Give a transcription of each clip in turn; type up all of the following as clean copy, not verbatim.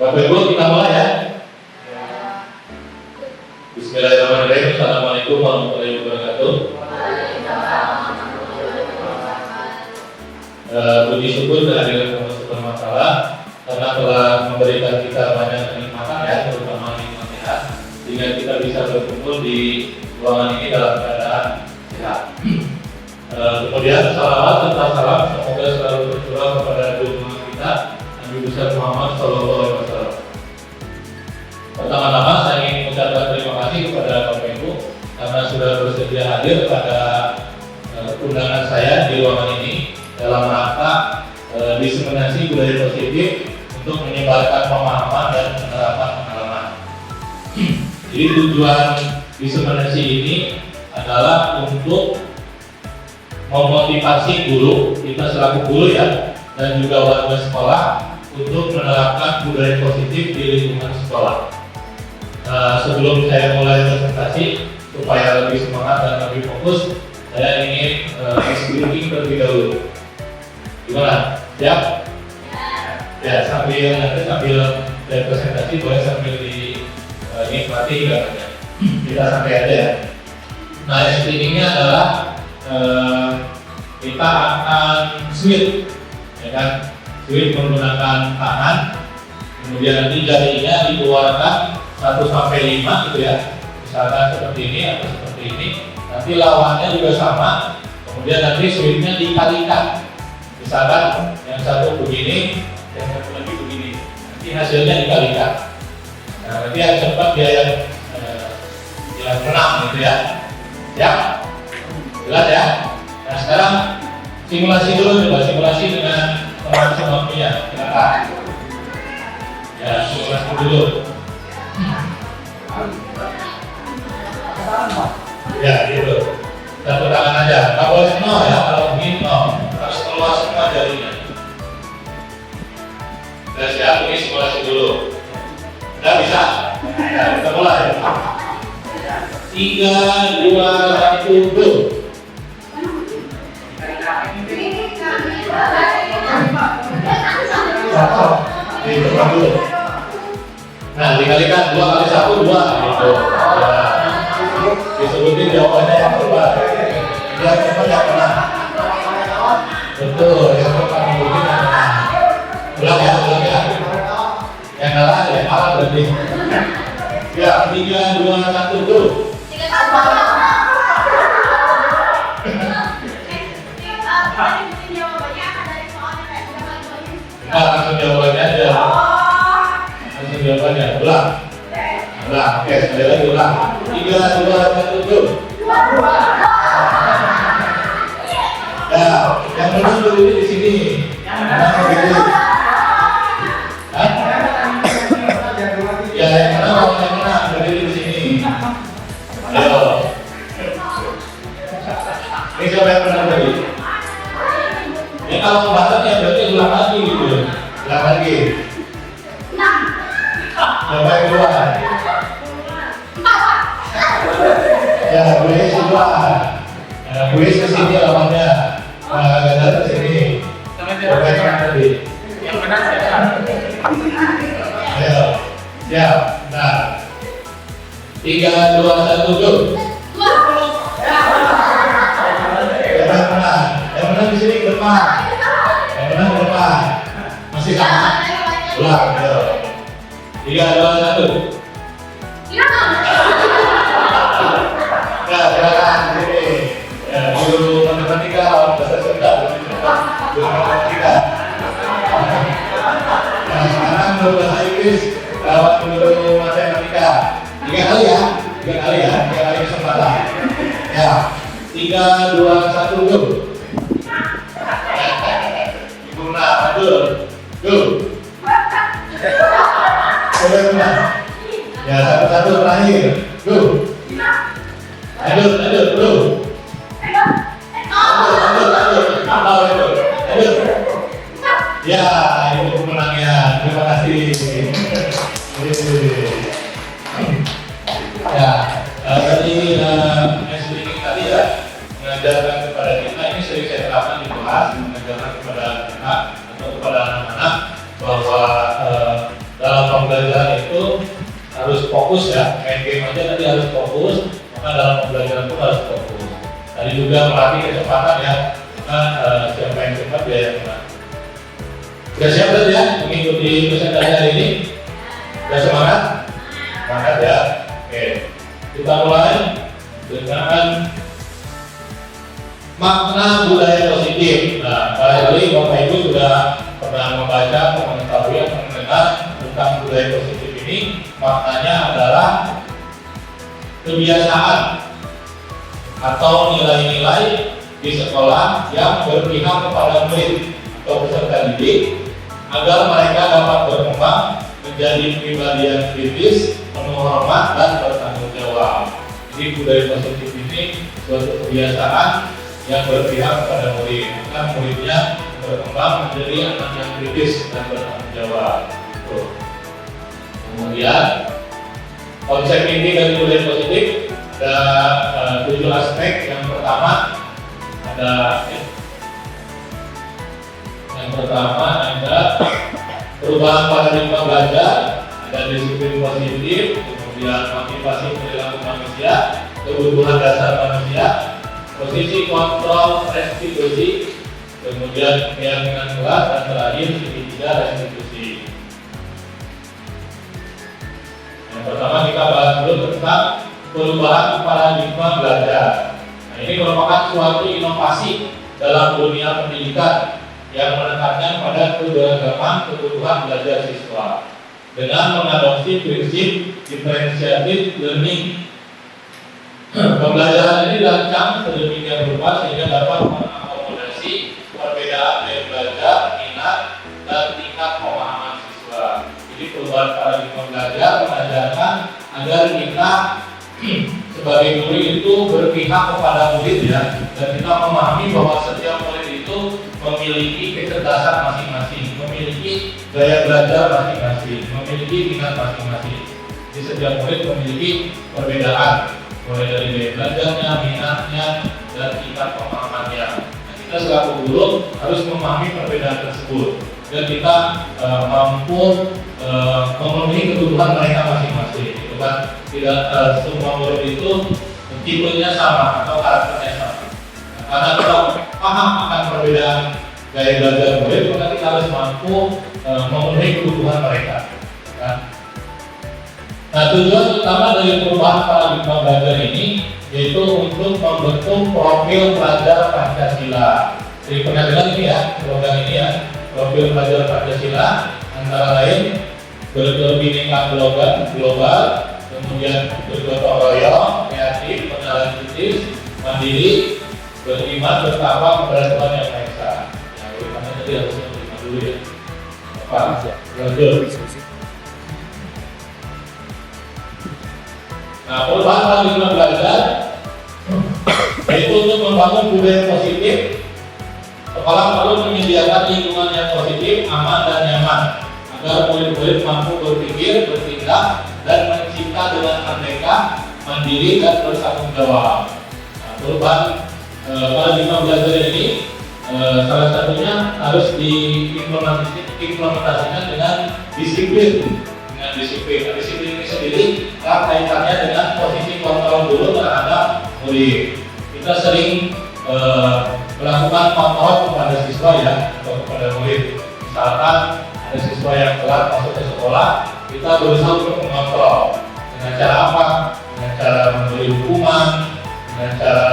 Bapak Ibu kita mulai ya. Bismillahirrahmanirrahim. Assalamualaikum warahmatullahi wabarakatuh. Puji syukur kehadiran Allah Subhanahu wa Ta'ala karena telah memberikan kita banyak kenikmatan ya, terutama nikmat sehat, sehingga kita bisa berkumpul di ruangan ini dalam keadaan sehat. Kemudian salawat serta salam semoga selalu tercurah kepada junjungan kita Nabi besar Muhammad SAW. Pertama-tama saya ingin mengucapkan terima kasih kepada Bapak Ibu karena sudah bersedia hadir pada undangan saya di ruangan ini dalam rangka diseminasi budaya positif untuk menyebarkan pemahaman dan penerapan pengalaman. Jadi tujuan diseminasi ini adalah untuk memotivasi guru, kita selaku guru ya, dan juga warga sekolah untuk menerapkan budaya positif di lingkungan sekolah. Sebelum saya mulai presentasi, supaya lebih semangat dan lebih fokus, saya ingin speaking terlebih dahulu. Gimana? Siap? Ya, sambil presentasi boleh sambil dinikmati gambarnya. Kita sampai aja ya. Nah, speakingnya adalah kita akan switch, ya kan? Switch menggunakan tangan, kemudian nanti jarinya dikeluarkan 1-5 gitu ya. Misalkan seperti ini atau seperti ini. Nanti lawannya juga sama. Kemudian nanti switchnya dikalikan. Misalkan yang satu begini, yang satu lagi begini. Nanti hasilnya dikalikan. Nah, nanti yang cepat dia yang menang gitu ya. Ya, jelas ya. Nah sekarang simulasi dulu coba, simulasi dengan langsung waktunya. Silakan. Ya, simulasi dulu. Ya, gitu. Satu tangan aja. Nggak boleh no ya, kalau begini no. Harus keluar semua jarinya. Sudah siap, ini simulasi dulu. Sudah bisa? Ya, kita mulai. 3, 2, 1, go. Nah, dikalikan 2 kali 1, 2 gitu. Ya. Disebutin jawabannya yang terbaik. Yang cepat yang menang. Betul, yang cepat disebutin yang menang. Ulang ya. Yang kalah berarti. Ya, 3, 2, 1, go. Langsung jawabannya aja. Langsung jawabannya. Ulang. Oke, sekali lagi ulang. 3, 2, 1, go. Ya, yang menang berdiri di sini. Menang berdiri. Hah? Ya, yang menang berdiri di sini. Ayo. Ini siapa yang menang tadi? Ini kalau membatalnya berarti ulang lagi gitu. Ulang lagi. Coba yang keluar. Ya, gue keluar. Gue kesini lawannya. Gak ke sini. Coba yang menang tadi. Yang menang siapa? Ayo. Siap. Nah. 3, 2, 1, go. Yang menang di sini ke depan. Yang menang ke depan. Masih sama? Ulang, ayo. 3, 2, 1. Ya, silakan sini. Ya, guru matematika lawan bahasa Sunda. Guru matematika. Nah, sekarang guru bahasa Inggris lawan guru matematika. 3 kali ya. 3 kali kesempatan. Ya. 3, 2, 1, go. Ibu maju. Go. Coba. Ya, satu-satu terakhir. Go. Lanjut, go. Lanjut. Ya, ini pemenangnya. Terima kasih. Ya, tadi speaking tadi ya, mengajarkan kepada kita, ini sering saya terapkan di kelas, mengajarkan kepada kita atau kepada anak-anak bahwa dalam pembelajaran pun harus fokus. Tadi juga melatih kecepatan ya, karena siapa yang cepat dia yang menang. Sudah siap berarti ya mengikuti presentasi hari ini? Sudah semangat? Semangat ya. Oke, kita mulai dengan makna budaya positif. Nah, barangkali Bapak Ibu sudah pernah membaca, mengetahui atau mendengar tentang budaya positif ini. Maknanya adalah kebiasaan atau nilai-nilai di sekolah yang berpihak kepada murid atau peserta didik agar mereka dapat berkembang menjadi pribadi yang kritis, penuh hormat dan bertanggung jawab. Jadi budaya positif ini suatu kebiasaan yang berpihak kepada murid, agar muridnya berkembang menjadi anak yang kritis dan bertanggung jawab. Kemudian konsep inti dari budaya positif ada 7 aspek. Yang pertama ada perubahan paradigma belajar, ada disiplin positif, kemudian motivasi perilaku manusia, kebutuhan dasar manusia, posisi kontrol restitusi, kemudian keyakinan kelas, dan terakhir segitiga restitusi. Yang pertama kita bahas dulu tentang perubahan paradigma belajar. Nah, ini merupakan suatu inovasi dalam dunia pendidikan yang menekankan pada keberagaman kebutuhan belajar siswa dengan mengadopsi prinsip differentiated learning. Pembelajaran ini dirancang sedemikian rupa sehingga dapat mengakomodasi perbedaan gaya belajar, minat, dan tingkat pemahaman siswa. Jadi perubahan paradigma belajar mengajarkan agar kita sebagai guru itu berpihak kepada murid ya, dan kita memahami bahwa setiap murid itu memiliki kecerdasan masing-masing, memiliki gaya belajar masing-masing, memiliki minat masing-masing. Jadi setiap murid memiliki perbedaan, mulai dari gaya belajarnya, minatnya, dan tingkat pemahamannya. Nah, kita selaku guru harus memahami perbedaan tersebut dan kita mampu memenuhi kebutuhan mereka masing-masing. Gitu kan? Tidak semua murid itu tipenya sama atau karakternya sama. Nah, karena kita paham akan perbedaan gaya belajar murid, maka kita harus mampu memenuhi kebutuhan mereka. Kan? Nah, tujuan utama dari perubahan paradigma belajar ini yaitu untuk membentuk profil pelajar Pancasila. Jadi pernah dengar ini ya, slogan ini ya, profil pelajar Pancasila antara lain berbineka global, kemudian bergotong royong, kreatif, berjalan kritis, mandiri, beriman, bertakwa kepada Tuhan Yang Maha Esa. Nah, urutannya tadi harus beriman dulu ya. Apa? Lanjut. Nah, perubahan paradigma belajar yaitu untuk membangun budaya positif. Sekolah perlu menyediakan lingkungan yang positif, aman, dan nyaman agar murid-murid mampu berpikir, bertindak, dan mencipta dengan merdeka, mandiri, dan bertanggung jawab. Nah, perubahan paradigma belajar ini salah satunya harus diimplementasikan dengan disiplin. Nah, disiplin ini sendiri kaitannya dengan posisi kontrol guru terhadap murid. Kita sering melakukan kontrol kepada siswa ya, atau kepada murid. Misalkan ada siswa yang telat masuk ke sekolah, kita berusaha untuk mengontrol. Dengan cara apa? Dengan cara memberi hukuman, dengan cara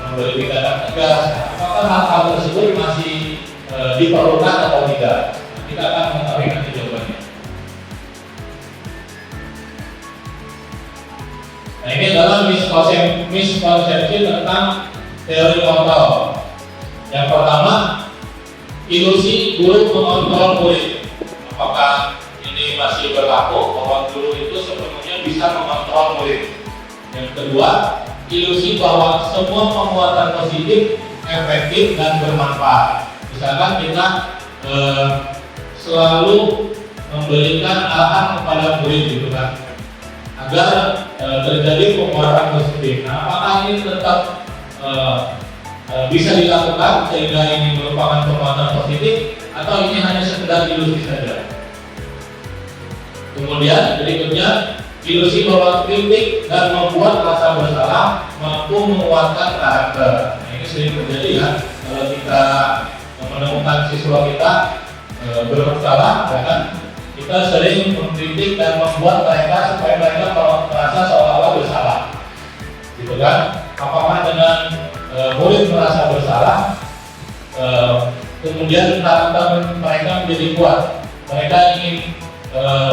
memberi tindakan tegas. Apakah hal-hal tersebut masih diperlukan atau tidak? Kita akan mengetahui nanti jawabannya. Nah, ini adalah miskonsepsi tentang teori kontrol. Yang pertama, ilusi guru mengontrol murid. Apakah ini masih berlaku bahwa guru itu sepenuhnya bisa mengontrol murid? Yang kedua, ilusi bahwa semua penguatan positif efektif dan bermanfaat. Misalkan kita selalu memberikan arahan kepada murid gitu kan, agar terjadi penguatan positif. Nah, apakah ini tetap bisa dilakukan sehingga ini merupakan penguatan positif atau ini hanya sekedar ilusi saja? Kemudian berikutnya, Ilusi bahwa kritik dan membuat rasa bersalah mampu menguatkan karakter. Nah, ini sering terjadi ya kalau kita menemukan siswa kita bermasalah, ya kan? Kita sering mengkritik dan membuat mereka supaya mereka merasa seolah-olah bersalah, gitu kan? Apakah dengan murid merasa bersalah, kemudian karakter mereka menjadi kuat, mereka ingin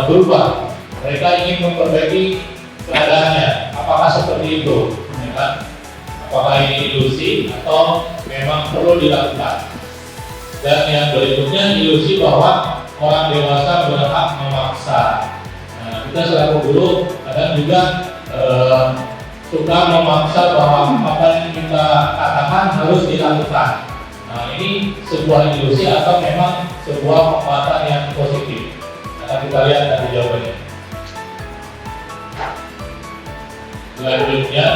berubah, mereka ingin memperbaiki keadaannya? Apakah seperti itu? Ya kan? Apakah ini ilusi atau memang perlu dilakukan? Dan yang berikutnya, ilusi bahwa orang dewasa berhak memaksa. Nah, kita selaku guru kadang juga suka memaksa bahwa apa yang kita katakan harus dilakukan. Nah, ini sebuah ilusi atau memang sebuah penguatan yang positif? Akan kita lihat dari jawabannya. Selanjutnya,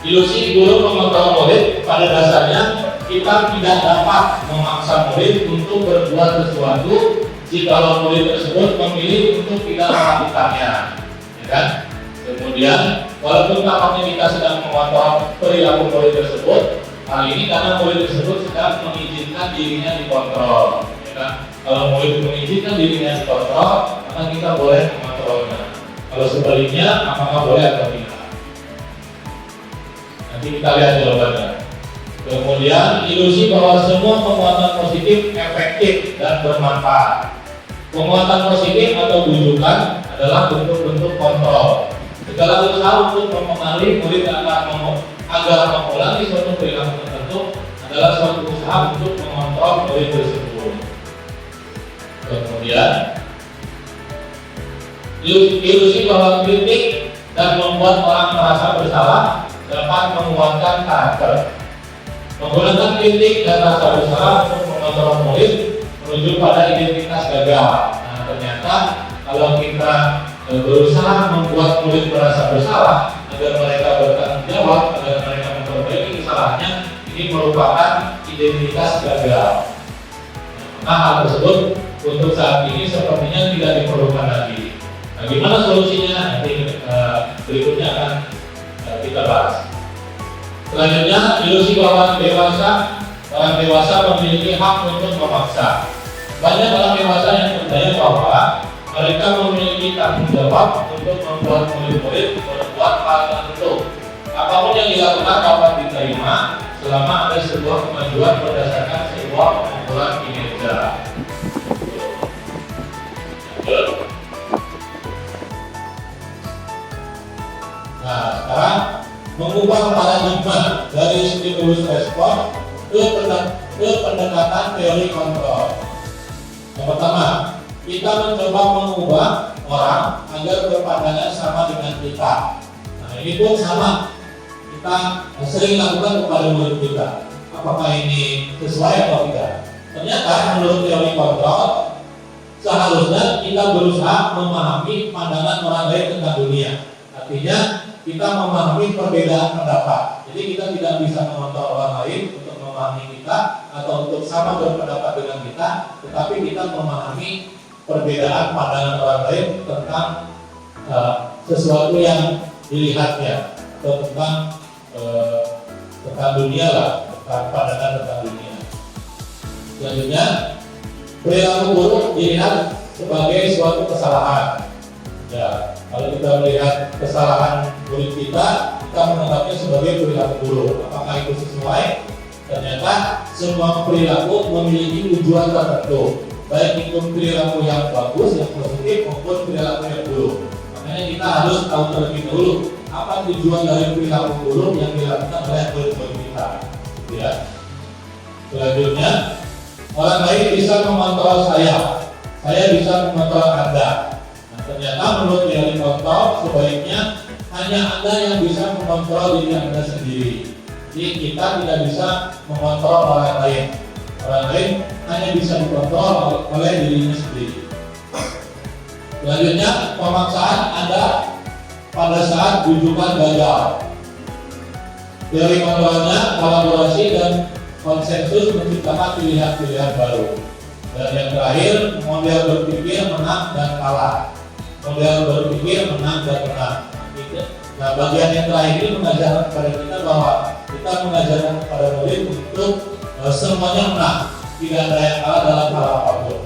ilusi guru mengontrol murid. Pada dasarnya kita tidak dapat memaksa murid untuk berbuat sesuatu jika murid tersebut memilih untuk tidak melakukannya, ya kan? Kemudian, walaupun tampaknya kita sedang mengontrol perilaku murid tersebut, hal ini karena murid tersebut sedang mengizinkan dirinya dikontrol, ya kan? Kalau murid mengizinkan dirinya dikontrol, maka kita boleh mengontrolnya. Kalau sebaliknya, apakah boleh atau tidak? Nanti kita lihat jawabannya. Kemudian, ilusi bahwa semua penguatan positif efektif dan bermanfaat. Penguatan positif atau bujukan adalah bentuk-bentuk kontrol. Segala usaha untuk mempengaruhi murid agar mengulangi suatu perilaku tertentu adalah suatu usaha untuk mengontrol murid tersebut. Kemudian, ilusi bahwa kritik dan membuat orang merasa bersalah dapat menguatkan karakter. Menggunakan kritik dan rasa bersalah untuk mengontrol murid menuju pada identitas gagal. Nah, ternyata kalau kita berusaha membuat murid merasa bersalah agar mereka bertanggung jawab, agar mereka memperbaiki kesalahannya, ini merupakan identitas gagal. Nah, hal tersebut untuk saat ini sepertinya tidak diperlukan lagi. Nah, gimana solusinya? Nanti berikutnya akan kita bahas. Selanjutnya, ilusi bahwa orang dewasa memiliki hak untuk memaksa. Banyak orang dewasa yang percaya bahwa mereka memiliki tanggung jawab untuk membuat murid-murid berbuat hal tertentu. Apapun yang dilakukan dapat diterima selama ada sebuah kemajuan berdasarkan sebuah pengumpulan kinerja. Nah, sekarang mengubah paradigma dari stimulus respon ke pendekatan teori kontrol. Yang pertama, kita mencoba mengubah orang agar berpandangan sama dengan kita. Nah, ini pun sama, kita sering lakukan kepada murid kita. Apakah ini sesuai atau tidak? Ternyata menurut teori kontrol, seharusnya kita berusaha memahami pandangan orang lain tentang dunia. Artinya, kita memahami perbedaan pendapat. Jadi kita tidak bisa mengontrol orang lain untuk memahami kita atau untuk sama berpendapat dengan kita, tetapi kita memahami perbedaan pandangan orang lain tentang sesuatu yang dilihatnya atau tentang dunia lah, tentang pandangan tentang dunia. Selanjutnya, perilaku buruk dilihat sebagai suatu kesalahan. Ya, kalau kita melihat kesalahan murid kita menganggapnya sebagai perilaku buruk. Apakah itu sesuai? Ternyata semua perilaku memiliki tujuan tertentu, baik itu perilaku yang bagus, yang positif, maupun perilaku yang buruk. Makanya kita harus tahu terlebih dahulu apa tujuan dari perilaku buruk yang dilakukan oleh murid-murid kita. Ya. Selanjutnya, orang lain bisa mengontrol saya bisa mengontrol Anda. Ternyata menurut teori kontrol sebaiknya hanya Anda yang bisa mengontrol diri Anda sendiri. Jadi kita tidak bisa mengontrol orang lain. Orang lain hanya bisa dikontrol oleh dirinya sendiri. Selanjutnya, pemaksaan Anda pada saat bujukan gagal. Teori kontrolnya kolaborasi dan konsensus menciptakan pilihan-pilihan baru. Dan yang terakhir, model berpikir menang dan kalah. model berpikir menang dan menang. Nah, bagian yang terakhir ini mengajarkan kepada kita bahwa kita mengajarkan kepada murid untuk semuanya menang, tidak ada yang kalah dalam hal apapun,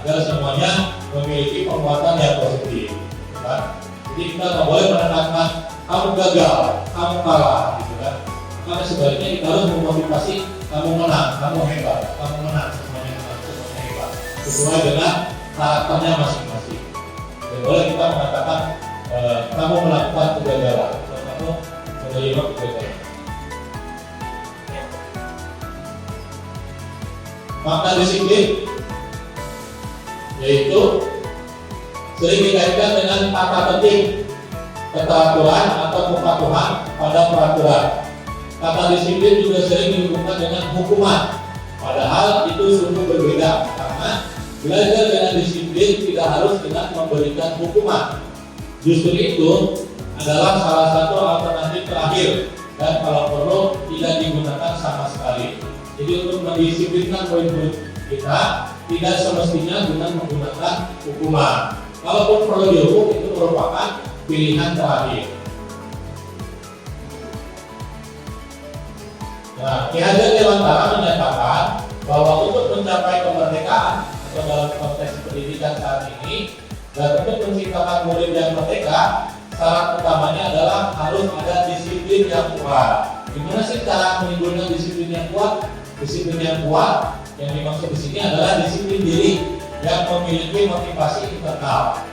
agar semuanya memiliki penguatan yang positif. Kan? Jadi kita nggak boleh menekankan kamu gagal, kamu kalah, gitu kan? Karena sebaliknya kita harus memotivasi kamu menang, kamu hebat, kamu menang, semuanya menang, semuanya hebat, sesuai dengan karakternya masing-masing. Tidak boleh kita mengatakan kamu melakukan kegagalan, atau kamu menerima kegagalan. Makna disiplin yaitu sering dikaitkan dengan tata tertib, keteraturan atau kepatuhan pada peraturan. Kata disiplin juga sering dihubungkan dengan hukuman, padahal itu sungguh berbeda, karena belajar dengan disiplin tidak harus dengan memberikan hukuman. Justru itu adalah salah satu alternatif terakhir, dan kalau perlu tidak digunakan sama sekali. Jadi untuk mendisiplinkan murid-murid kita tidak semestinya dengan menggunakan hukuman. Kalaupun perlu dihukum, itu merupakan pilihan terakhir. Nah, Ki Hajar Dewantara menyatakan bahwa untuk mencapai kemerdekaan atau dalam konteks pendidikan saat ini, dan untuk menciptakan murid yang merdeka, syarat utamanya adalah harus ada disiplin yang kuat. Gimana sih cara menimbulkan disiplin yang kuat? Disiplin yang kuat yang dimaksud di sini adalah disiplin diri yang memiliki motivasi internal.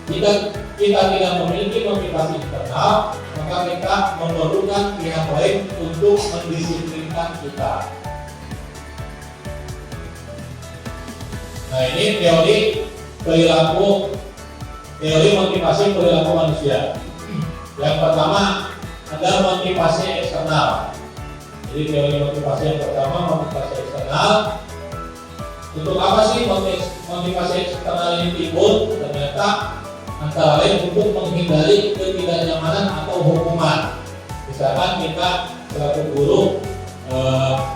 Jika kita tidak memiliki motivasi internal, maka kita memerlukan pihak lain untuk mendisiplinkan kita. Nah, ini teori motivasi perilaku manusia. Yang pertama ada motivasi eksternal. Jadi teori motivasi yang pertama motivasi eksternal. Untuk apa sih motivasi eksternal ini timbul? Ternyata antara lain untuk menghindari ketidaknyamanan atau hukuman. Misalkan kita selaku guru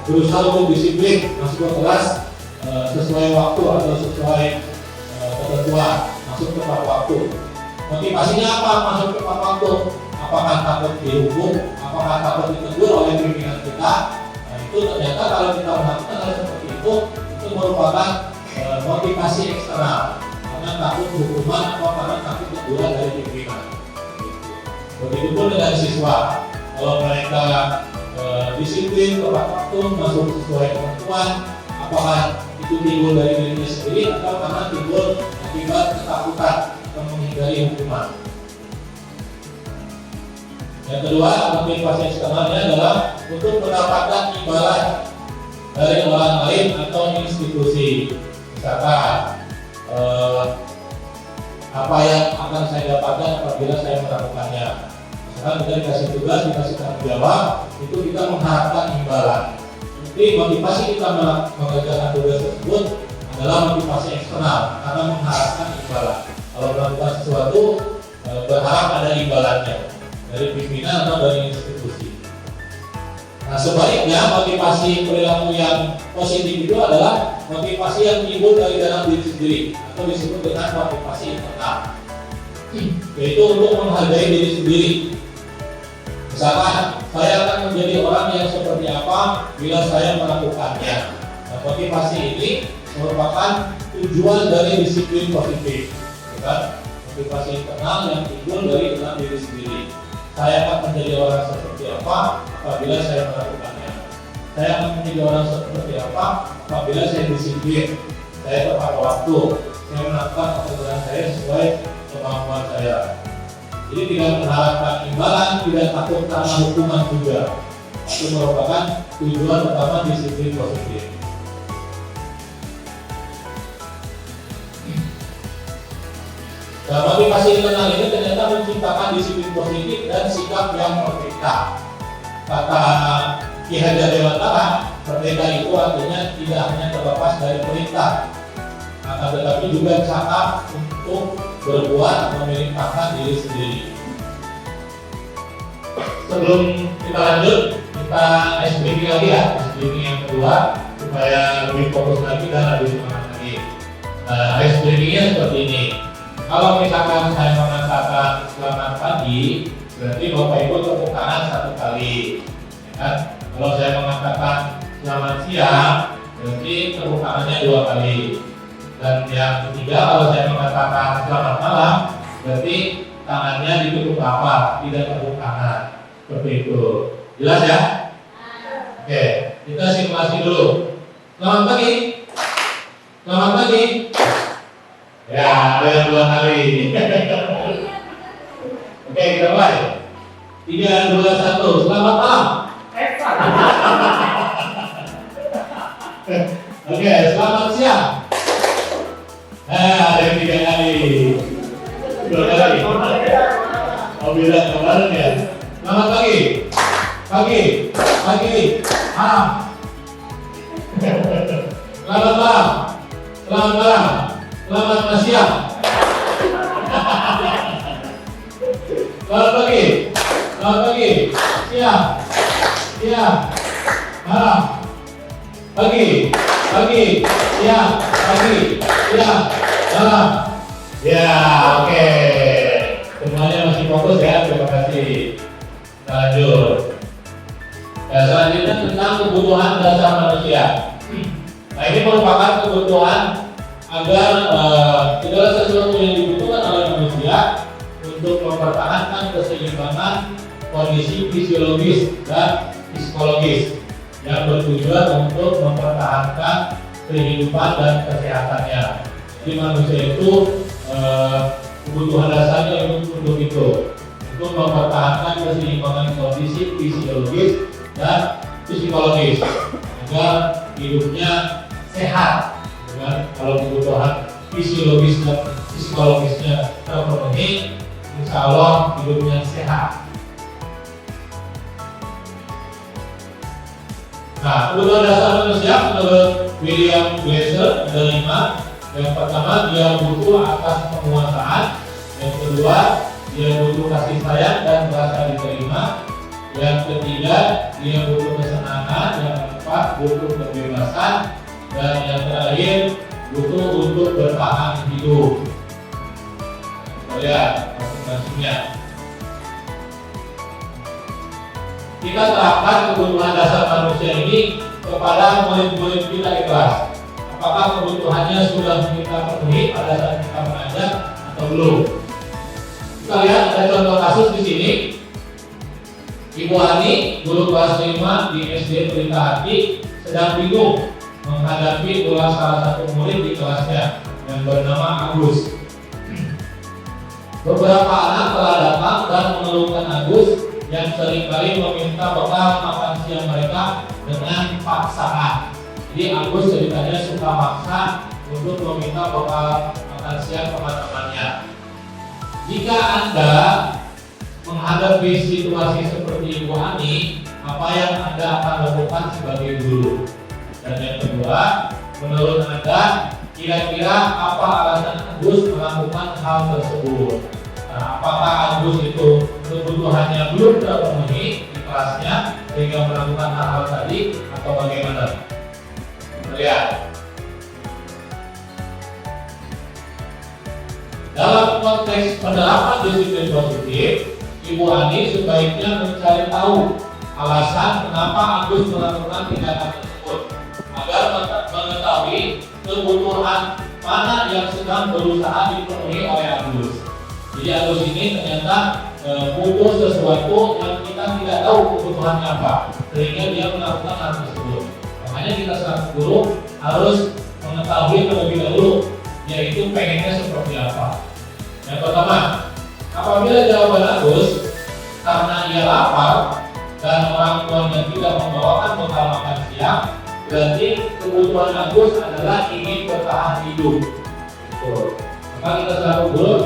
berusaha untuk disiplin masuk ke kelas sesuai waktu atau sesuai ketentuan, masuk tepat waktu. Motivasinya apa masuk tepat waktu? Apakah takut dihukum? Apakah takut ditegur oleh pimpinan kita? Nah, itu ternyata kalau kita melakukan hal seperti itu merupakan motivasi eksternal, karena takut hukuman atau karena takut teguran dari pimpinan. Begitupun dengan siswa, kalau mereka disiplin tepat waktu, masuk sesuai ketentuan, apakah itu timbul dari dirinya sendiri atau karena timbul akibat ketakutan atau menghindari hukuman. Yang kedua, motivasi eksternalnya adalah untuk mendapatkan imbalan dari orang lain atau institusi. Misalkan apa yang akan saya dapatkan apabila saya melakukannya. Misalkan kita dikasih tugas, dikasih tanggung jawab, itu kita mengharapkan imbalan. Jadi motivasi kita mengerjakan tugas tersebut adalah motivasi eksternal karena mengharapkan imbalan. Kalau melakukan sesuatu berharap ada imbalannya dari pimpinan atau dari institusi. Nah, sebaliknya motivasi perilaku yang positif itu adalah motivasi yang timbul dari dalam diri sendiri atau disebut dengan motivasi internal, yaitu untuk menghargai diri sendiri. Misalkan saya akan menjadi orang yang seperti apa bila saya melakukannya. Nah, motivasi ini merupakan tujuan dari disiplin positif, kan? Motivasi internal yang timbul dari dalam diri sendiri. Saya akan menjadi orang seperti apa apabila saya melakukannya. Saya akan menjadi orang seperti apa apabila saya disiplin, saya tepat waktu, saya melakukan pekerjaan saya sesuai kemampuan saya. Jadi tidak mengharapkan imbalan, tidak takut karena hukuman juga. Itu merupakan tujuan utama disiplin positif. Nah, motivasi internal ini ternyata menciptakan disiplin positif dan sikap yang merdeka. Kata Ki Hajar Dewantara, merdeka itu artinya tidak hanya terlepas dari perintah, akan tetapi juga cakap untuk berbuat memerintahkan diri sendiri. Sebelum kita lanjut, kita SBG lagi ya, SBG yang kedua supaya lebih fokus lagi dan lebih semangat lagi. Nah, SBG-nya seperti ini. Kalau misalkan saya mengatakan selamat pagi, berarti Bapak Ibu tepuk tangan 1 kali. Ya kan? Kalau saya mengatakan selamat siang, berarti tepuk tangannya 2 kali. Dan yang ketiga, kalau saya mengatakan selamat malam, berarti tangannya ditutup rapat, tidak tepuk tangan. Seperti itu. Jelas ya? Oke, kita simulasi dulu. Selamat pagi. Selamat pagi. Ya, ada yang 2 kali. Oke, kita mulai. 3, 2, 1. Selamat malam. Oke, selamat siang. Ada yang 3 kali. 2 kali. Oh, beda kemarin ya. Selamat pagi. Pagi. Malam. Selamat malam. Selamat malam. Selamat siang. Selamat pagi. Selamat pagi. Siang. Malam. Pagi. Siang. Malam. Ya, oke. Semuanya masih fokus ya. Terima kasih. Kita lanjut. Ya, selanjutnya tentang kebutuhan dasar manusia. Nah, ini merupakan kebutuhan agar segala sesuatu yang dibutuhkan oleh manusia untuk mempertahankan keseimbangan kondisi fisiologis dan psikologis yang bertujuan untuk mempertahankan kehidupan dan kesehatannya. Jadi manusia itu kebutuhan dasarnya untuk itu, untuk mempertahankan keseimbangan kondisi fisiologis dan psikologis agar hidupnya sehat. Kalau kebutuhan fisiologis dan psikologisnya terpenuhi, insya Allah hidupnya sehat. Nah, kebutuhan dasar manusia menurut William Glasser ada 5. Yang pertama, dia butuh atas penguasaan. Yang kedua, dia butuh kasih sayang dan merasa diterima. Yang ketiga, dia butuh kesenangan. Yang keempat, butuh kebebasan. Dan yang terakhir, butuh untuk bertahan hidup. Kita lihat masing-masingnya. Kita terapkan kebutuhan dasar manusia ini kepada murid-murid kita di kelas. Apakah kebutuhannya sudah kita penuhi pada saat kita mengajar atau belum? Kita lihat ada contoh kasus di sini. Ibu Ani, guru kelas 5 di SD Pelita Hati, sedang bingung menghadapi ulah salah satu murid di kelasnya yang bernama Agus. Beberapa anak telah datang dan mengeluhkan Agus yang seringkali meminta bekal makan siang mereka dengan paksaan. Jadi Agus ceritanya suka maksa untuk meminta bekal makan siang teman-temannya. Jika Anda menghadapi situasi seperti Ibu Ani, apa yang Anda akan lakukan sebagai guru? Dan yang kedua, menurut Anda, kira-kira apa alasan Agus melakukan hal tersebut? Nah, apakah Agus itu kebutuhannya belum terpenuhi di kelasnya sehingga melakukan hal-hal tadi atau bagaimana? Lihat. Dalam konteks penerapan disiplin positif, Ibu Ani sebaiknya mencari tahu alasan kenapa Agus melakukan tindakan tersebut agar mengetahui kebutuhan mana yang sedang berusaha dipenuhi oleh Agus. Jadi Agus ini ternyata butuh sesuatu yang kita tidak tahu kebutuhannya apa, sehingga dia melakukan hal tersebut. Makanya kita selaku guru harus mengetahui terlebih dahulu, yaitu pengennya seperti apa. Yang pertama, apabila jawaban Agus karena ia lapar dan orang tuanya tidak membawakan bekal makan siang, berarti kebutuhan Agus adalah ingin bertahan hidup. Maka kita selaku guru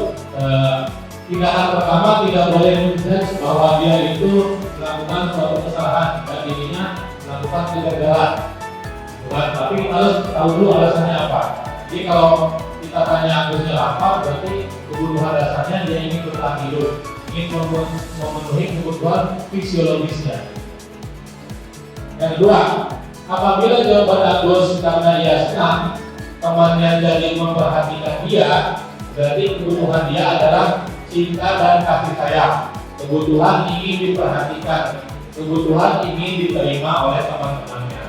tindakan pertama tidak boleh menjudge bahwa dia itu melakukan suatu kesalahan dan dirinya melakukan kegagalan. Tapi kita harus tahu dulu alasannya apa. Jadi kalau kita tanya Agusnya lapar, berarti kebutuhan dasarnya dia ingin bertahan hidup, ingin memenuhi kebutuhan fisiologisnya. Yang kedua, apabila jawaban Agus karena ia senang temannya jadi memperhatikan dia, Berarti kebutuhan dia adalah cinta dan kasih sayang. Kebutuhan ingin diperhatikan, kebutuhan ingin diterima oleh teman-temannya.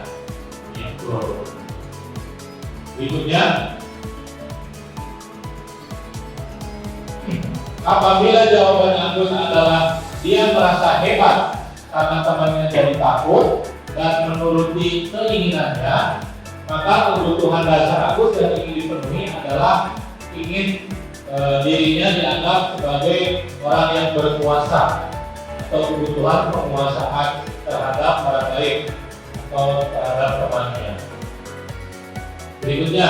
Gitu. Berikutnya, apabila jawaban Agus adalah dia merasa hebat karena temannya jadi takut dan menuruti keinginannya, maka kebutuhan dasar Agus yang ingin dipenuhi adalah ingin dirinya dianggap sebagai orang yang berkuasa atau kebutuhan penguasaan terhadap orang lain atau terhadap temannya. Berikutnya,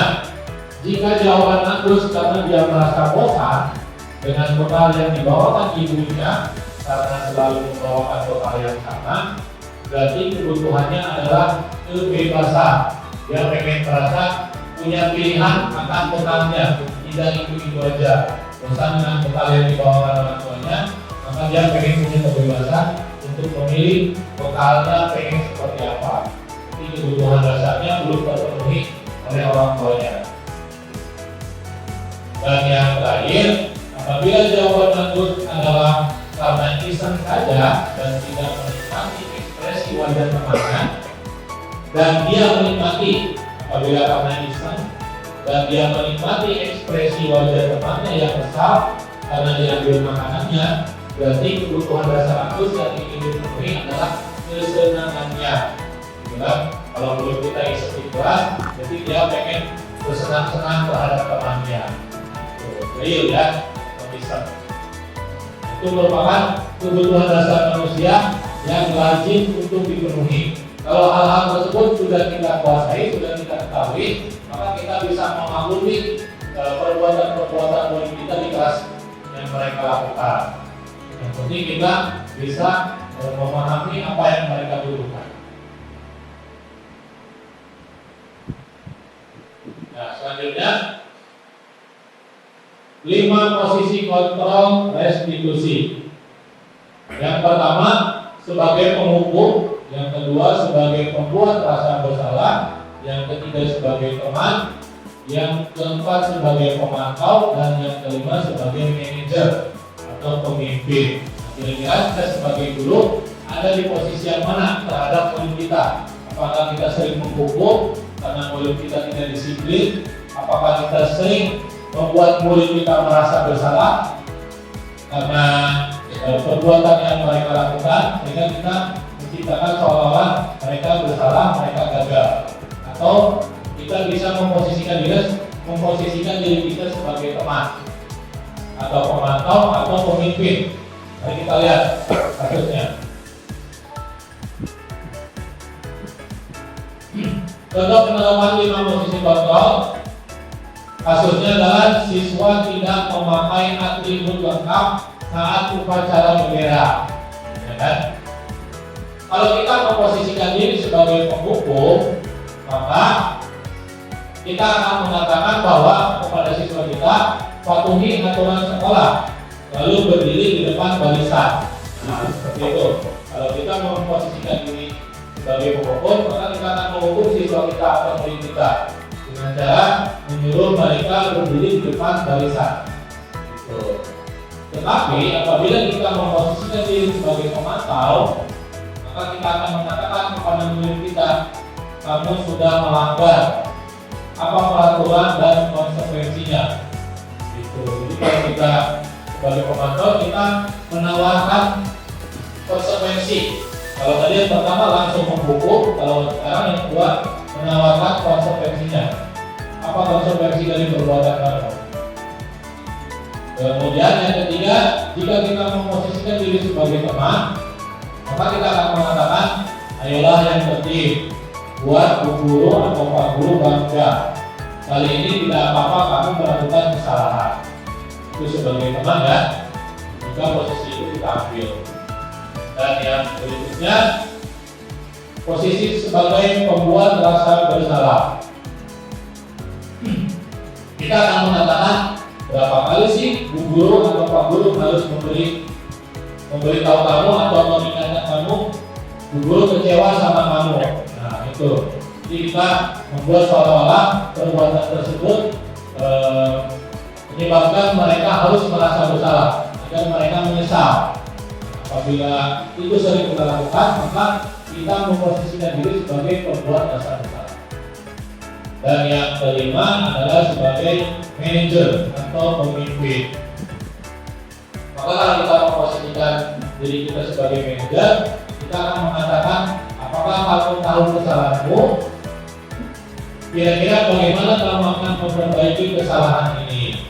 jika jawaban Agus karena dia merasa bosan dengan bekal yang dibawakan ibunya karena selalu membawakan bekal yang sama, berarti kebutuhannya adalah kebebasan. Dia pengen merasa punya pilihan akan bekalnya, tidak itu aja. Bosan dengan bekal yang dibawakan orang tuanya, maka dia pengen punya kebebasan untuk memilih bekalnya pengen seperti apa. Jadi kebutuhan dasarnya belum terpenuhi oleh orang tuanya. Dan yang terakhir, apabila jawaban Agus adalah karena iseng saja dan tidak menikmati ekspresi wajah temannya, dan dia menikmati apabila karena iseng dan dia menikmati ekspresi wajah temannya yang besar karena diambil makanannya, berarti kebutuhan dasar Agus yang ingin dipenuhi adalah kesenangannya. Kalau belum kita isi berat, jadi dia pengen bersenang-senang terhadap temannya. Real ya, bisa. Itu merupakan kebutuhan dasar manusia yang lazim untuk dipenuhi. Kalau hal-hal tersebut sudah kita kuasai, sudah kita ketahui, maka kita bisa memaklumi perbuatan-perbuatan murid kita di kelas yang mereka lakukan. Yang penting kita bisa memahami apa yang mereka butuhkan. Nah, selanjutnya 5 posisi kontrol restitusi. Yang pertama sebagai penghukum, yang kedua sebagai pembuat rasa bersalah, yang ketiga sebagai teman, yang keempat sebagai pemantau, dan yang kelima sebagai manajer atau pemimpin. Kira-kira kita sebagai guru ada di posisi yang mana terhadap murid kita? Apakah kita sering menghukum karena murid kita tidak disiplin? Apakah kita sering membuat murid kita merasa bersalah karena perbuatan yang mereka lakukan, sehingga kita menciptakan seolah-olah mereka bersalah, mereka gagal? Atau kita bisa memposisikan diri kita sebagai teman atau pemantau atau pemimpin? Mari kita lihat kasusnya. Contoh penerapan 5 posisi kontrol. Kasusnya adalah siswa tidak memakai atribut lengkap saat upacara bendera, ya kan? Kalau kita memposisikan diri sebagai penghukum, maka kita akan mengatakan bahwa kepada siswa kita patuhi aturan sekolah, lalu berdiri di depan barisan. Nah, seperti itu. Kalau kita memposisikan diri sebagai penghukum, maka kita akan menghukum siswa kita atau murid kita dengan cara menyuruh mereka berdiri di depan barisan. Tetapi apabila kita memposisikan diri sebagai pemantau, maka kita akan mengatakan kepada murid kita, kamu sudah melanggar apa peraturan dan konsekuensinya. Jadi kalau kita sebagai pemantau, kita menawarkan konsekuensi. Kalau tadi yang pertama langsung menghukum, kalau sekarang yang kedua menawarkan konsekuensinya. Apa konsekuensi dari perbuatan kamu? Kemudian yang ketiga, jika kita memposisikan diri sebagai teman, maka kita akan mengatakan, ayolah yang tertib, buat Bu Guru atau Pak Guru bangga. Kali ini tidak apa-apa kamu melakukan kesalahan. Itu sebagai teman ya, jika posisi itu kita ambil. Dan yang berikutnya, posisi sebagai pembuat rasa bersalah. Kita akan mengatakan, berapa kali sih Bu Guru atau Pak Guru harus memberitahu kamu atau mengingatkan kamu, Bu Guru kecewa sama kamu. Nah itu, jadi kita membuat seolah-olah perbuatan tersebut menyebabkan mereka harus merasa bersalah agar mereka menyesal. Apabila itu sering kita lakukan, maka kita memposisikan diri sebagai pembuat rasa bersalah. Dan yang kelima adalah sebagai manajer atau pemimpin. Maka kalau kita memposisikan diri kita sebagai manajer, kita akan mengatakan, apakah kamu tahu kesalahanmu? Kira-kira bagaimana kamu akan memperbaiki kesalahan ini?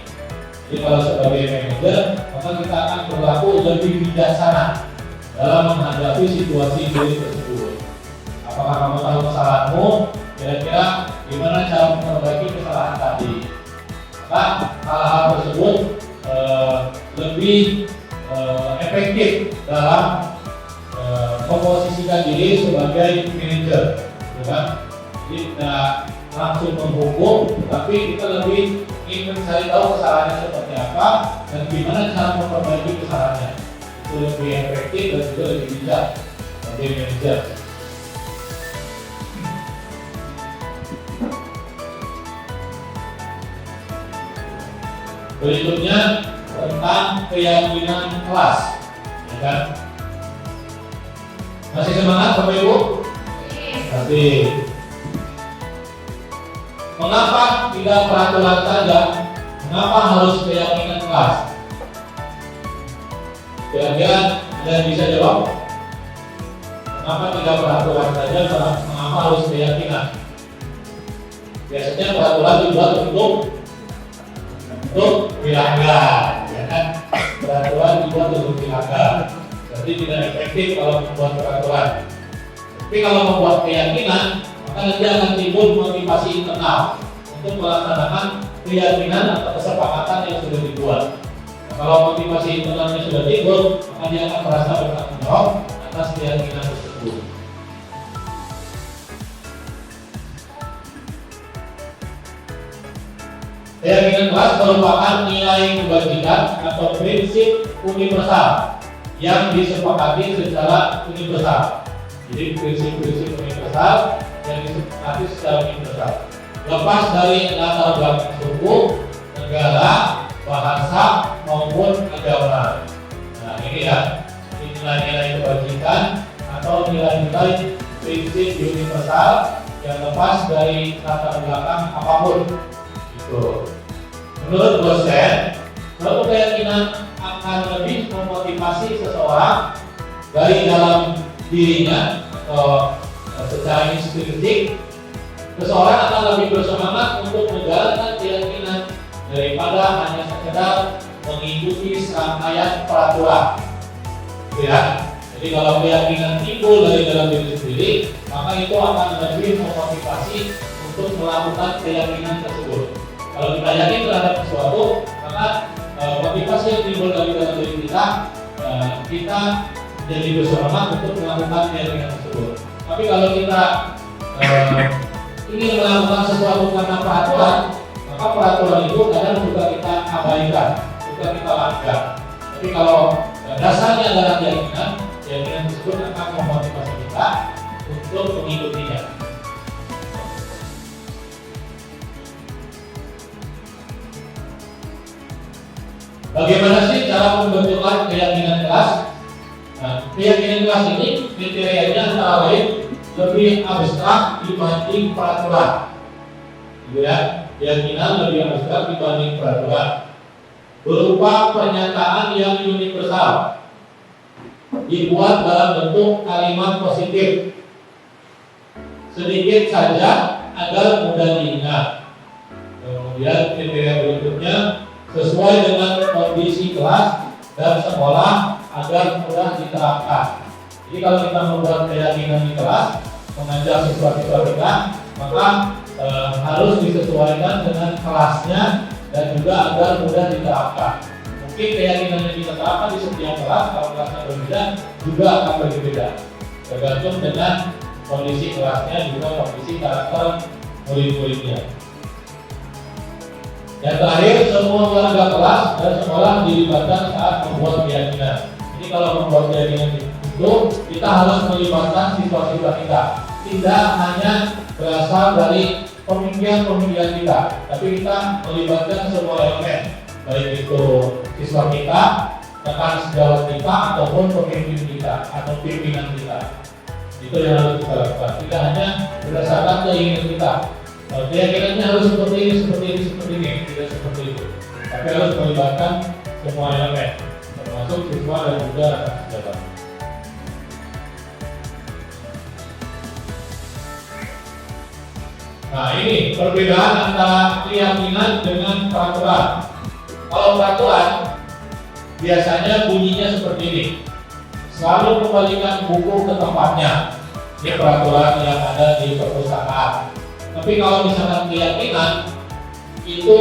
Jadi kalau sebagai manajer, maka kita akan berlaku lebih bijaksana dalam menghadapi situasi diri tersebut. Apakah kamu tahu kesalahanmu? Kira-kira gimana cara memperbaiki kesalahan tadi? Maka hal-hal tersebut lebih efektif dalam memposisikan diri sebagai manajer, bukan? Jadi tidak langsung menghukum, tapi kita lebih ingin mencari tahu kesalahannya seperti apa dan gimana cara memperbaiki kesalahannya. Itu lebih efektif dan juga lebih bijak sebagai manajer. Berikutnya tentang keyakinan kelas, ya kan? Masih semangat Bapak Ibu? Masih. Mengapa tidak peraturan saja? Mengapa harus keyakinan kelas? Kira-kira ada yang bisa jawab? Mengapa tidak peraturan saja? Mengapa harus keyakinan? Biasanya peraturan dibuat untuk wilayah, ya kan? Peraturan dibuat untuk wilayah. Jadi tidak efektif kalau membuat peraturan. Tapi kalau membuat keyakinan, maka nanti akan timbul motivasi internal untuk melaksanakan keyakinan atau kesepakatan yang sudah dibuat. Nah, kalau motivasi internalnya sudah timbul, maka dia akan merasa bertanggung jawab atas keyakinan tersebut. Keyakinan kelas merupakan nilai kebajikan atau prinsip universal yang disepakati secara universal. Jadi prinsip-prinsip universal yang disepakati secara universal, lepas dari latar belakang suku, negara, bahasa maupun agama. Nah ini ya, nilai-nilai kebajikan atau nilai-nilai prinsip universal yang lepas dari latar belakang apapun. Gitu. Menurut dosen, suatu keyakinan akan lebih memotivasi seseorang dari dalam dirinya atau secara intrinsik. Seseorang akan lebih bersemangat untuk menjalankan keyakinan daripada hanya sekedar mengikuti serangkaian peraturan. Ya. Jadi kalau keyakinan timbul dari dalam diri sendiri, maka itu akan lebih memotivasi untuk melakukan keyakinan tersebut. Kalau kita yakin terhadap sesuatu, maka motivasi yang timbul dari dalam diri kita jadi bersemangat untuk melakukan keyakinan tersebut. Tapi kalau kita ingin melakukan sesuatu karena peraturan, maka peraturan itu kadang juga kita abaikan, juga kita langgar. Tapi kalau dasarnya adalah keyakinan tersebut akan memotivasi kita untuk mengikutinya. Bagaimana sih cara pembentukan keyakinan kelas? Nah, keyakinan kelas ini kriterianya antara lain lebih abstrak dibanding peraturan. Gitu ya, keyakinan lebih abstrak dibanding peraturan. Berupa pernyataan yang universal, dibuat dalam bentuk kalimat positif, sedikit saja agar mudah diingat. Kemudian kriteria berikutnya sesuai dengan kondisi kelas dan sekolah agar mudah diterapkan. Jadi kalau kita membuat keyakinan di kelas, mengajar siswa-siswa kita, maka harus disesuaikan dengan kelasnya dan juga agar mudah diterapkan. Mungkin keyakinan yang kita terapkan di setiap kelas, kalau kelasnya berbeda, juga akan berbeda. Tergantung dengan kondisi kelasnya, juga kondisi karakter murid-muridnya. Yang terakhir, semua warga kelas dan sekolah dilibatkan saat membuat keyakinan. Jadi kalau membuat keyakinan itu, kita harus melibatkan siswa-siswa kita. Tidak hanya berasal dari pemikiran kita, tapi kita melibatkan semua elemen, baik itu siswa kita, rekan sejawat kita, ataupun pemimpin kita atau pimpinan kita. Itu yang harus kita lakukan. Tidak hanya berdasarkan keinginan kita. Keyakinannya harus seperti ini, tidak seperti itu. Tapi harus melibatkan semua elemen, termasuk siswa dan juga rekan sejawat. Nah, ini perbedaan antara keyakinan dengan peraturan. Kalau peraturan biasanya bunyinya seperti ini. Selalu kembalikan buku ke tempatnya. Ini peraturan yang ada di perpustakaan. Tapi kalau misalkan keyakinan itu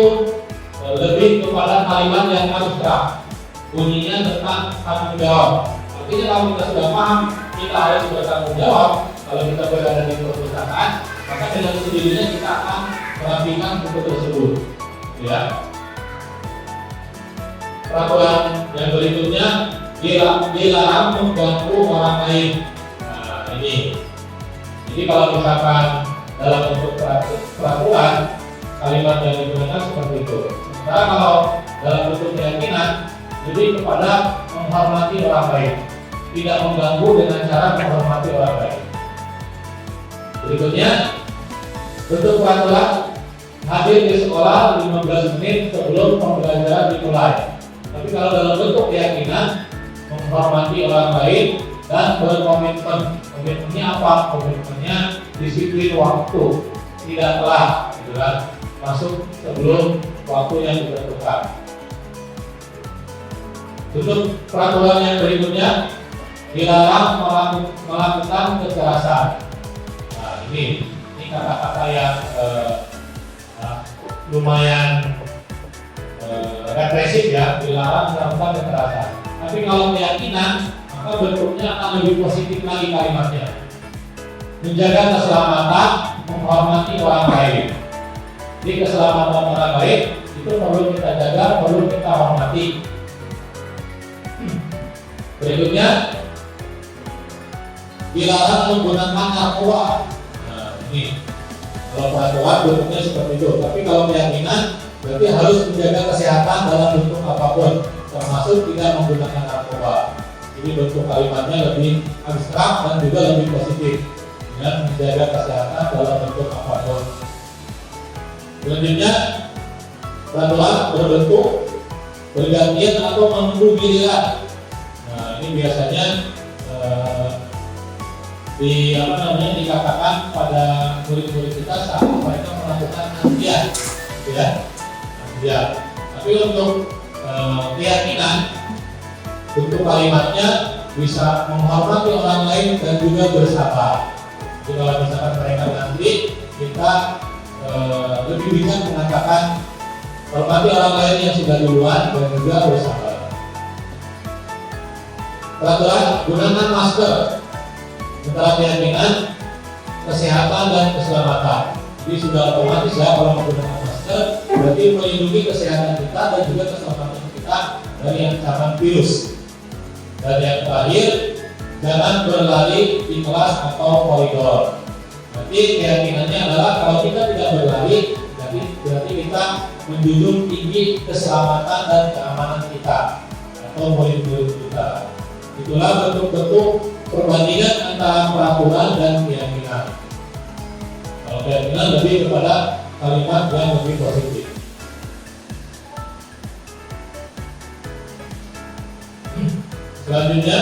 lebih kepada kalimat yang abstrak. Bunyinya tentang tanggung jawab. Artinya kalau kita sudah paham, kita harus bertanggung jawab. Kalau kita berada di perpustakaan, maka dengan sendirinya kita akan merapikan buku tersebut. Ya. Peraturan yang berikutnya, dilarang mengganggu orang lain. Nah, ini. Jadi kalau misalkan dalam bentuk peraturan, kalimat yang digunakan seperti itu. Sementara kalau dalam bentuk keyakinan, jadi kepada menghormati orang lain, tidak mengganggu dengan cara menghormati orang lain. Berikutnya, bentuk peraturan hadir di sekolah 15 menit sebelum pembelajaran dimulai. Tapi kalau dalam bentuk keyakinan, menghormati orang lain dan berkomitmen. Komitmennya apa? Komitmennya disiplin waktu, tidak telat, gitu kan? Masuk sebelum waktu yang ditentukan. Bentuk peraturan yang berikutnya, dilarang melakukan kekerasan. Nah, ini kata-kata yang lumayan represif ya, dilarang melakukan kekerasan. Tapi kalau keyakinan, maka bentuknya akan lebih positif lagi kalimatnya. Menjaga keselamatan, menghormati orang lain. Jadi keselamatan orang lain itu perlu kita jaga, perlu kita hormati. Berikutnya, dilarang menggunakan narkoba. Nah, ini kalau peraturan bentuknya seperti itu. Tapi kalau keyakinan berarti harus menjaga kesehatan dalam bentuk apapun, termasuk tidak menggunakan narkoba. Ini bentuk kalimatnya lebih abstrak dan juga lebih positif, dengan menjaga kesehatan dalam bentuk apapun. Selanjutnya, peraturan berbentuk bergantian atau menunggu giliran. Nah, ini biasanya dikatakan pada murid-murid kita saat mereka melakukan antrian, ya. Tapi untuk keyakinan, bentuk kalimatnya bisa menghormati orang lain dan juga bersabar. Jadi kalau misalkan mereka ngantri, kita lebih bijak mengatakan hormati orang lain yang sudah duluan dan juga bersabar. Peraturan gunakan masker. Setelah keyakinan, kesehatan dan keselamatan. Jadi sudah otomatis ya, kalau menggunakan masker berarti melindungi kesehatan kita dan juga keselamatan kita dari ancaman virus. Dan yang terakhir, jangan berlari di kelas atau koridor. Berarti keyakinannya adalah kalau kita tidak berlari, berarti kita menjunjung tinggi keselamatan dan keamanan kita atau murid-murid kita. Itulah bentuk-bentuk perbandingan antara peraturan dan keyakinan. Kalau keyakinan lebih kepada kalimat yang lebih positif. Selanjutnya,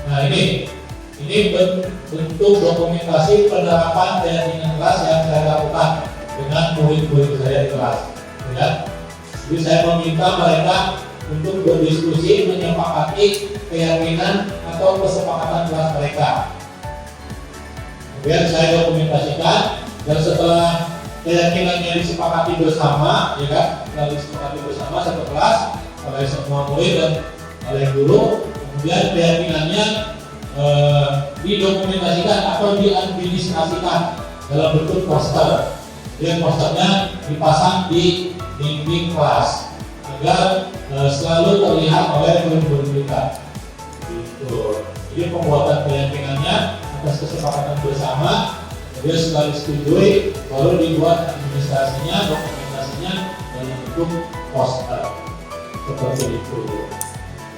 nah ini bentuk dokumentasi penerapan keyakinan kelas yang saya lakukan dengan murid-murid saya di kelas. Ya. Jadi saya meminta mereka untuk berdiskusi menyepakati keyakinan atau kesepakatan kelas mereka. Kemudian saya dokumentasikan, dan setelah keyakinannya disepakati bersama, ya kan, setelah disepakati bersama satu kelas oleh semua murid dan oleh guru, kemudian keyakinannya didokumentasikan atau diadministrasikan dalam bentuk poster. Dan posternya dipasang di dinding kelas agar selalu terlihat oleh murid-murid kita. Gitu. Jadi pembuatan keyakinannya atas kesepakatan bersama, kemudian setelah disetujui baru dibuat administrasinya, dokumentasinya bentuk poster seperti itu.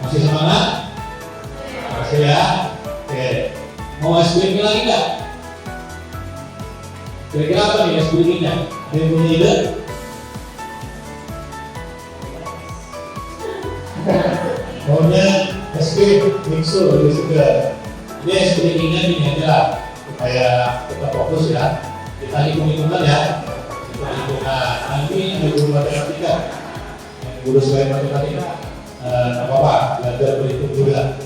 Masih semangat? Masih ya? Oke. Mau explaining lagi nggak? Kira-kira apa nih explainingnya? Ada yang punya ide? Maunya escape, mixer, lebih segar. Jadi explainingnya gini aja lah, supaya kita fokus ya. Kita hitung-hitungan ya. Hitung-hitungan. Nanti ada guru matematika, guru selain matematika, apa-apa, belajar berhitung juga.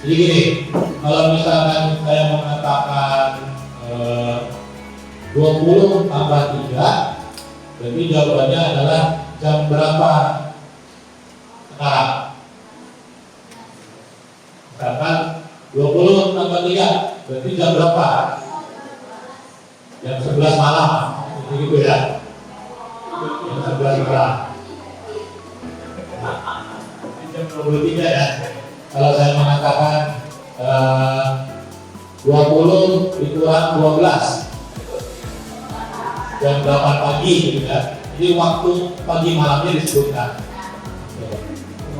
Jadi gini, kalau misalkan saya mengatakan 20 tambah 3, berarti jawabannya adalah jam berapa sekarang? Misalkan 20 tambah 3, berarti jam berapa? Jam 11 malam, gitu ya. Jam 11 malam. Jam 23 ya. Kalau saya mengatakan 20 dikurang 12 jam 8 pagi gitu ya. Jadi waktu pagi malamnya disebutkan.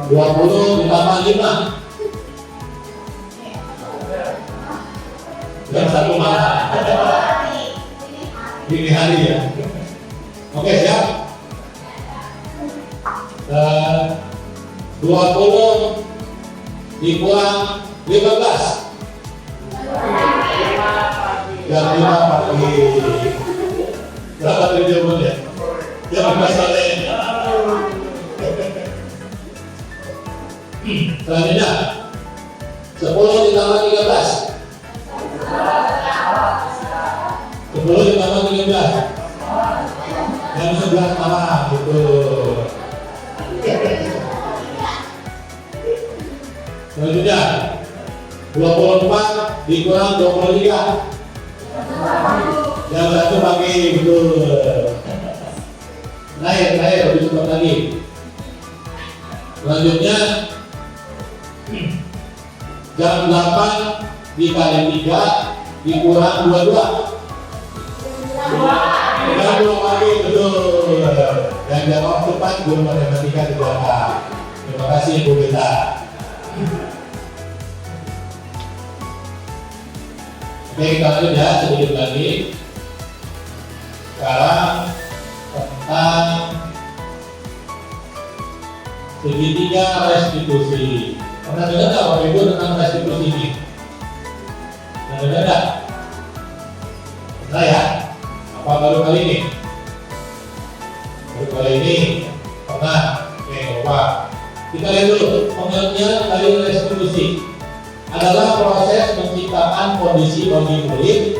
20 ditambah 5 jam 1 malam. Dini hari ya. Oke, siap. 20 dikurang 15 jam 5 pagi. Berapa tadi jawabannya? Jam 5 sore. Selanjutnya 10 ditambah 13 10 ditambah 13 jam 11 malam. Betul. Selanjutnya 24 dikurang 23 jam 1 pagi. Betul. Naik lebih cepat lagi. Selanjutnya jam 8 dikali 3 dikurang 22 jam 2 pagi. Betul. Yang jawab tepat guru matematika di belakang. Terima kasih Bu Beta. Oke, kita lanjut ya sedikit lagi. Sekarang tentang segitiga restitusi. Pernah dengar nggak Bapak Ibu tentang restitusi ini? Pernah dengar nggak? Pernah ya? Apa baru kali ini? Baru kali ini pernah. Oke, Bapak. Kita lihat dulu pengertian dari restitusi. Adalah proses menciptakan kondisi bagi murid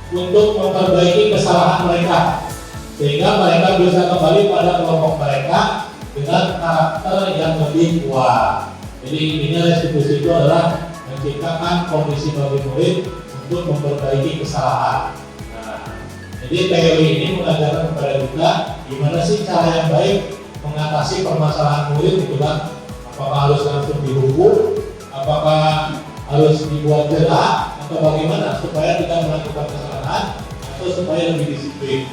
untuk memperbaiki kesalahan mereka sehingga mereka bisa kembali pada kelompok mereka dengan karakter yang lebih kuat. Jadi intinya restitusi itu adalah menciptakan kondisi bagi murid untuk memperbaiki kesalahan. Nah, jadi teori ini mengajarkan kepada kita gimana sih cara yang baik mengatasi permasalahan murid gitu kan. Apakah harus langsung dihukum? Apakah harus dibuat jerak atau bagaimana supaya tidak melakukan kesalahan atau supaya lebih disiplin.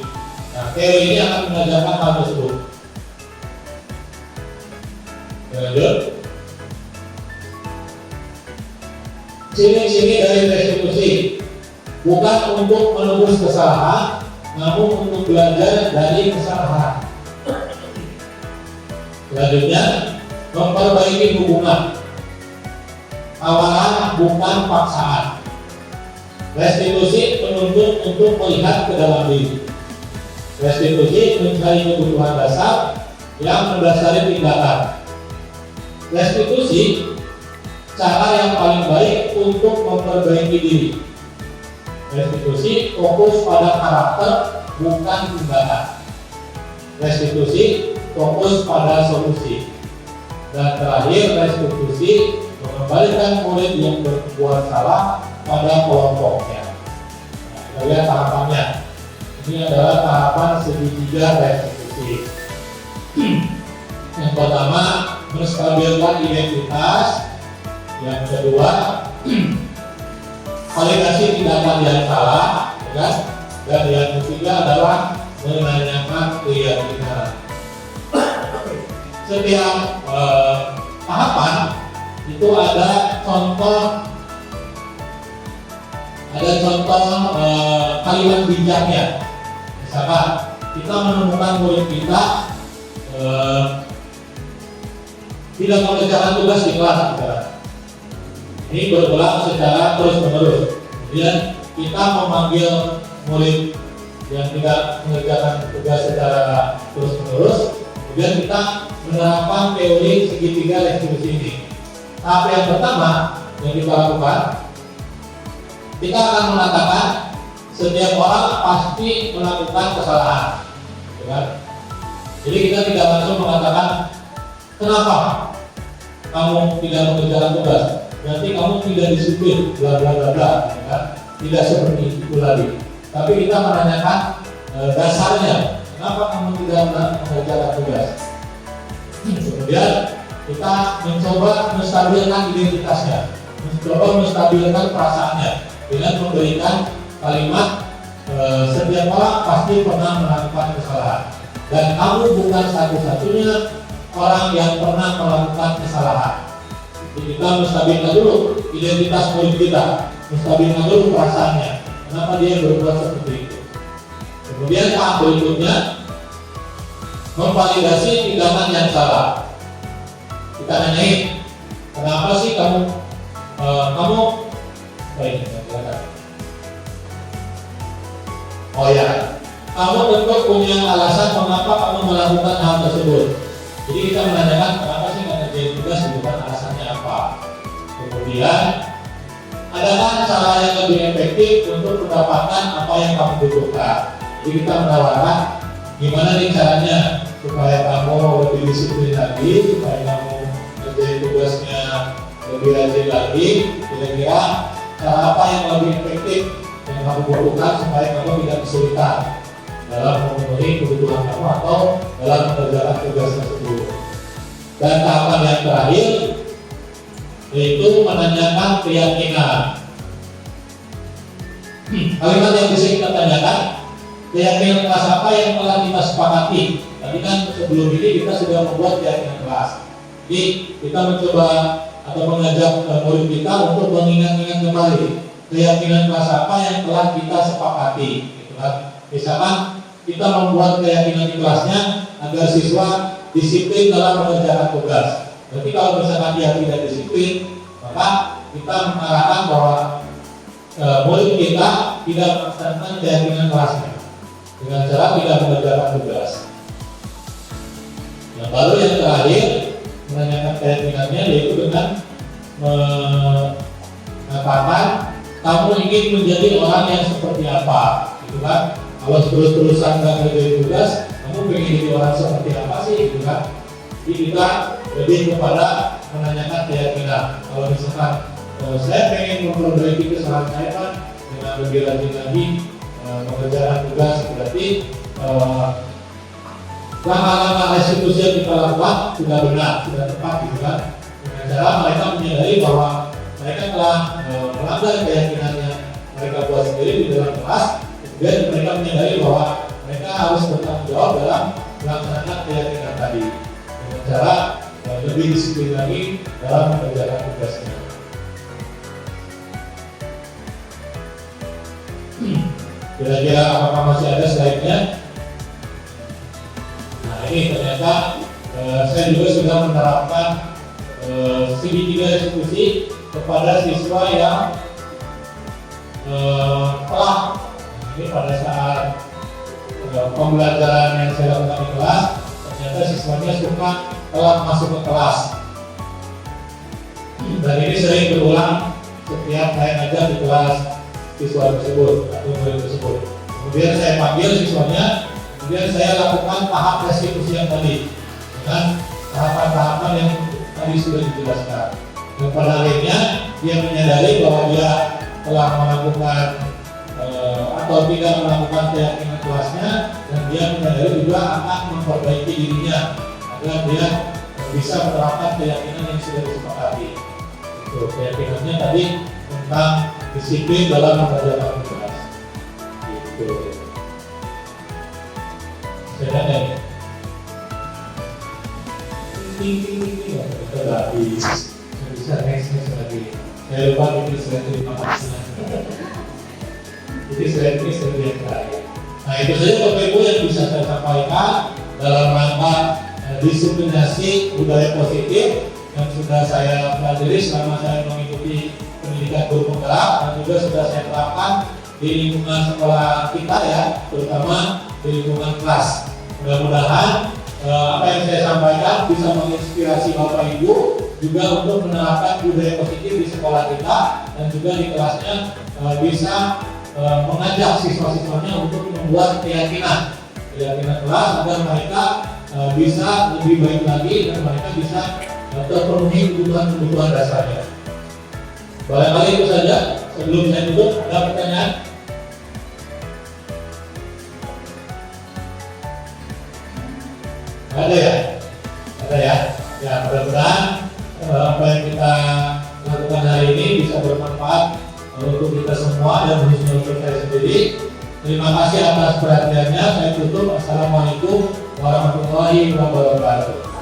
Nah, teori ini akan mengajarkan hal tersebut. Lanjut. Ciri-ciri dari restitusi bukan untuk menebus kesalahan, namun untuk belajar dari kesalahan. Selanjutnya, memperbaiki hubungan. Tawaran bukan paksaan. Restitusi menuntut untuk melihat ke dalam diri. Restitusi mencari kebutuhan dasar yang mendasari tindakan. Restitusi cara yang paling baik untuk memperbaiki diri. Restitusi fokus pada karakter bukan tindakan. Restitusi fokus pada solusi. Dan terakhir, restitusi mengembalikan murid yang berbuat salah pada kelompoknya. Nah, kita lihat tahapannya. Ini adalah tahapan segitiga restitusi. Yang pertama, menstabilkan identitas. Yang kedua, validasi tindakan yang salah, ya kan? Dan yang ketiga adalah menanyakan keyakinan. Setiap tahapan itu ada contoh kalimat bijaknya. Misalkan kita menemukan murid kita tidak mengerjakan tugas di kelas, ini berulang secara terus-menerus. Kemudian kita memanggil murid yang tidak mengerjakan tugas secara terus-menerus. Kemudian kita menerapkan teori segitiga restitusi ini. Tahap yang pertama yang kita lakukan, kita akan mengatakan setiap orang pasti melakukan kesalahan, Jadi kita tidak langsung mengatakan kenapa kamu tidak mengerjakan tugas, berarti kamu tidak disiplin, bla bla bla bla, Tidak seperti itu lagi. Tapi kita menanyakan dasarnya, kenapa kamu tidak mengerjakan tugas. Kemudian kita mencoba menstabilkan identitasnya, mencoba menstabilkan perasaannya dengan memberikan kalimat setiap orang pasti pernah melakukan kesalahan dan kamu bukan satu-satunya orang yang pernah melakukan kesalahan. Jadi kita menstabilkan dulu identitas murid kita, menstabilkan dulu perasaannya, kenapa dia berbuat seperti itu. Kemudian tahap berikutnya memvalidasi tindakan yang salah. Kita nanyain, kenapa sih kamu baik, oh ya, kamu tentu punya alasan mengapa kamu melakukan hal tersebut. Jadi kita menanyakan kenapa sih nggak kerjain tugas, bukan alasannya apa. Kemudian adakah cara yang lebih efektif untuk mendapatkan apa yang kamu butuhkan. Jadi kita menawarkan gimana nih caranya supaya kamu lebih disiplin lagi, supaya kamu kerjain tugasnya lebih rajin lagi. Kira-kira cara apa yang lebih efektif yang kamu butuhkan supaya kamu tidak kesulitan dalam memenuhi kebutuhan kamu atau dalam mengerjakan tugas tersebut. Dan tahapan yang terakhir yaitu menanyakan keyakinan. Kalimat yang bisa kita tanyakan, keyakinan kelas apa yang telah kita sepakati. Tadi kan sebelum ini kita sudah membuat keyakinan kelas. Jadi kita mencoba atau mengajak murid kita untuk mengingat-ingat kembali keyakinan kelas apa yang telah kita sepakati. Misalkan kita membuat keyakinan di kelasnya agar siswa disiplin dalam mengerjakan tugas. Jadi kalau misalkan dia tidak disiplin, maka kita mengarahkan bahwa murid kita tidak melaksanakan keyakinan kelasnya dengan cara tidak mengerjakan tugas. Yang baru yang terakhir menanyakan keyakinannya yaitu dengan mengatakan kamu ingin menjadi orang yang seperti apa, gitu kan? Kalau terus-terusan nggak mengerjakan tugas, kamu ingin jadi orang seperti apa sih, gitu kan? Jadi kita lebih kepada menanyakan keyakinan. Kalau misalkan saya pengen memperbaiki kesalahan saya kan dengan lebih rajin lagi mengerjakan tugas, berarti langkah-langkah restitusi yang kita lakukan sudah benar, sudah tepat, gitu kan? Dengan cara mereka menyadari bahwa mereka telah melanggar keyakinan yang mereka buat sendiri di dalam kelas, kemudian mereka menyadari bahwa mereka harus bertanggung jawab dalam melaksanakan keyakinan tadi dengan cara lebih disiplin lagi dalam mengerjakan tugasnya. Kira-kira apakah masih ada slide-nya? Nah ini ternyata saya juga sudah menerapkan segitiga restitusi kepada siswa yang telah ini pada saat pembelajaran yang saya lakukan di kelas, ternyata siswanya suka telah masuk ke kelas. Dan ini sering berulang setiap saya ngajar di kelas siswa tersebut atau murid tersebut. Kemudian saya panggil siswanya, kemudian saya lakukan tahap restitusi yang tadi dengan tahapan-tahapan yang tadi sudah dijelaskan. Dan pada akhirnya dia menyadari bahwa dia telah melakukan atau tidak melakukan keyakinan kelasnya, dan dia menyadari juga akan memperbaiki dirinya agar dia bisa menerapkan keyakinan yang sudah disepakati. Itu keyakinannya tadi tentang disiplin dalam mengerjakan tugas. Gitu. Bedanya ya. Ini kita habis. Bisa next lagi. Saya lupa ini slide 5. Jadi slide ini slide yang terakhir. Nah itu saja Bapak Ibu yang bisa saya sampaikan dalam rangka diskriminasi budaya positif yang sudah saya pelajari selama saya mengikuti pendidikan guru penggerak dan juga sudah saya terapkan di lingkungan sekolah kita ya, terutama di lingkungan kelas. Mudah-mudahan apa yang saya sampaikan bisa menginspirasi Bapak Ibu juga untuk menerapkan budaya positif di sekolah kita dan juga di kelasnya bisa mengajak siswa-siswanya untuk membuat keyakinan kelas agar mereka bisa lebih baik lagi dan mereka bisa terpenuhi kebutuhan dasarnya. Barangkali itu saja. Sebelum saya tutup, ada pertanyaan? Ada ya? Ada ya? Ya mudah-mudahan apa yang kita lakukan hari ini bisa bermanfaat untuk kita semua dan khususnya untuk saya sendiri. Terima kasih atas perhatiannya. Saya tutup. Assalamualaikum warahmatullahi wabarakatuh.